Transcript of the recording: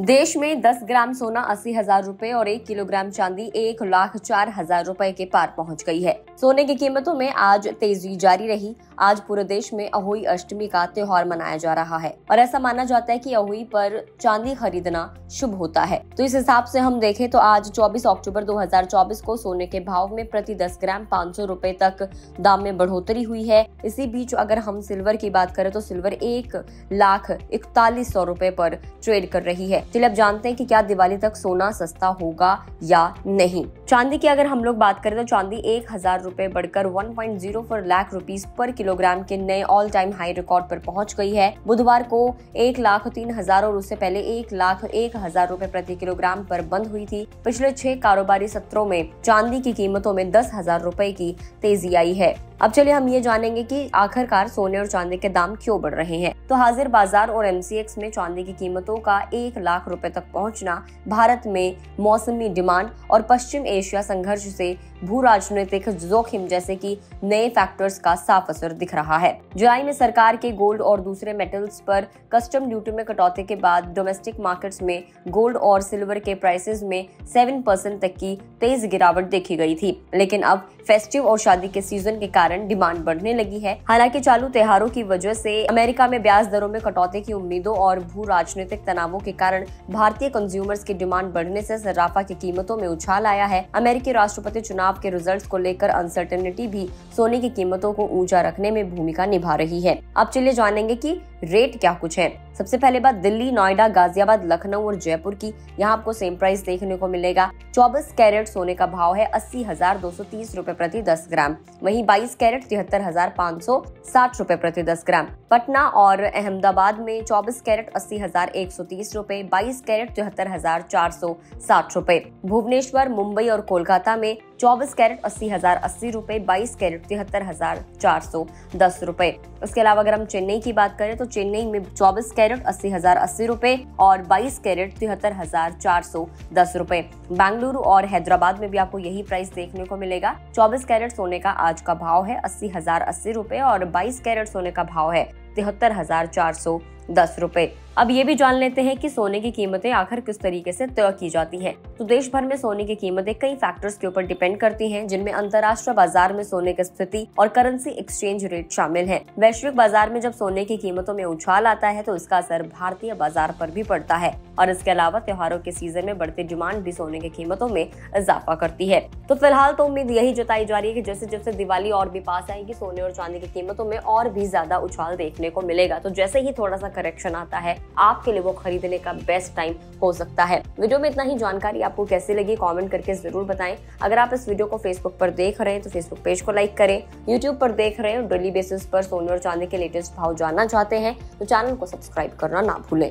देश में 10 ग्राम सोना 80,000 रुपए और 1 किलोग्राम चांदी 1,04,000 रुपए के पार पहुंच गई है। सोने की कीमतों में आज तेजी जारी रही। आज पूरे देश में अहोई अष्टमी का त्योहार मनाया जा रहा है और ऐसा माना जाता है कि अहोई पर चांदी खरीदना शुभ होता है। तो इस हिसाब से हम देखें तो आज 24 अक्टूबर 2024 को सोने के भाव में प्रति 10 ग्राम 500 रुपए तक दाम में बढ़ोतरी हुई है। इसी बीच अगर हम सिल्वर की बात करें तो सिल्वर 1,41,000 रुपए पर ट्रेड कर रही है। चलिए अब जानते हैं कि क्या दिवाली तक सोना सस्ता होगा या नहीं। चांदी की अगर हम लोग बात करें तो चांदी 1,000 रुपए बढ़कर 1.04 लाख रुपीस पर किलोग्राम के नए ऑल टाइम हाई रिकॉर्ड पर पहुंच गई है। बुधवार को 1,03,000 और उससे पहले 1,01,000 रुपए प्रति किलोग्राम पर बंद हुई थी। पिछले 6 कारोबारी सत्रों में चांदी की कीमतों में 10,000 रुपए की तेजी आई है। अब चलिए हम ये जानेंगे कि आखिरकार सोने और चांदी के दाम क्यों बढ़ रहे हैं। तो हाजिर बाजार और MCX में चांदी की कीमतों का 1 लाख रुपए तक पहुंचना भारत में मौसमी डिमांड और पश्चिम एशिया संघर्ष से भू राजनीतिक जोखिम जैसे कि नए फैक्टर्स का साफ असर दिख रहा है। जुलाई में सरकार के गोल्ड और दूसरे मेटल्स पर कस्टम ड्यूटी में कटौती के बाद डोमेस्टिक मार्केट्स में गोल्ड और सिल्वर के प्राइसेस में 7% तक की तेज गिरावट देखी गई थी, लेकिन अब फेस्टिव और शादी के सीजन के कारण डिमांड बढ़ने लगी है। हालांकि चालू त्योहारों की वजह से अमेरिका में ब्याज दरों में कटौती की उम्मीदों और भू राजनीतिक तनावों के कारण भारतीय कंज्यूमर्स की डिमांड बढ़ने से सर्राफा की कीमतों में उछाल आया है। अमेरिकी राष्ट्रपति चुनाव के रिजल्ट्स को लेकर अनसर्टेनिटी भी सोने की कीमतों को ऊंचा रखने में भूमिका निभा रही है। अब चलिए जानेंगे कि रेट क्या कुछ है। सबसे पहले बात दिल्ली, नोएडा, गाजियाबाद, लखनऊ और जयपुर की। यहाँ आपको सेम प्राइस देखने को मिलेगा। 24 कैरेट सोने का भाव है 80,230 रुपए प्रति 10 ग्राम। वहीं 22 कैरेट 73,560 रुपए प्रति 10 ग्राम। पटना और अहमदाबाद में 24 कैरेट 80,130 रुपए, 22 कैरेट 73,460 रुपए। भुवनेश्वर, मुंबई और कोलकाता में 24 कैरेट 80,080 रुपए, 22 कैरेट 73,410 रुपए। इसके अलावा अगर हम चेन्नई की बात करें तो चेन्नई में 24 कैरेट 80,080 रुपए और 22 कैरेट 73,410 रुपए। बेंगलुरु और हैदराबाद में भी आपको यही प्राइस देखने को मिलेगा। 24 कैरेट सोने का आज का भाव है 80,080 रुपए और 22 कैरेट सोने का भाव है 73,410 रुपए। अब ये भी जान लेते हैं कि सोने की कीमतें आखिर किस तरीके से तय की जाती हैं। तो देश भर में सोने की कीमतें कई फैक्टर्स के ऊपर डिपेंड करती हैं, जिनमें अंतर्राष्ट्रीय बाजार में सोने की स्थिति और करेंसी एक्सचेंज रेट शामिल हैं। वैश्विक बाजार में जब सोने की कीमतों में उछाल आता है तो इसका असर भारतीय बाजार पर भी पड़ता है और इसके अलावा त्योहारों के सीजन में बढ़ती डिमांड भी सोने की कीमतों में इजाफा करती है। तो फिलहाल तो उम्मीद यही जताई जा रही है कि जैसे जैसे दिवाली और भी पास आएगी सोने और चांदी की कीमतों में और भी ज्यादा उछाल देखने को मिलेगा। तो जैसे ही थोड़ा सा करेक्शन आता है आपके लिए वो खरीदने का बेस्ट टाइम हो सकता है। वीडियो में इतना ही। जानकारी आपको कैसी लगी कमेंट करके जरूर बताएं। अगर आप इस वीडियो को फेसबुक पर देख रहे हैं तो फेसबुक पेज को लाइक करें। यूट्यूब पर देख रहे हैं डेली बेसिस पर सोने और चांदी के लेटेस्ट भाव जानना चाहते हैं तो चैनल को सब्सक्राइब करना ना भूलें।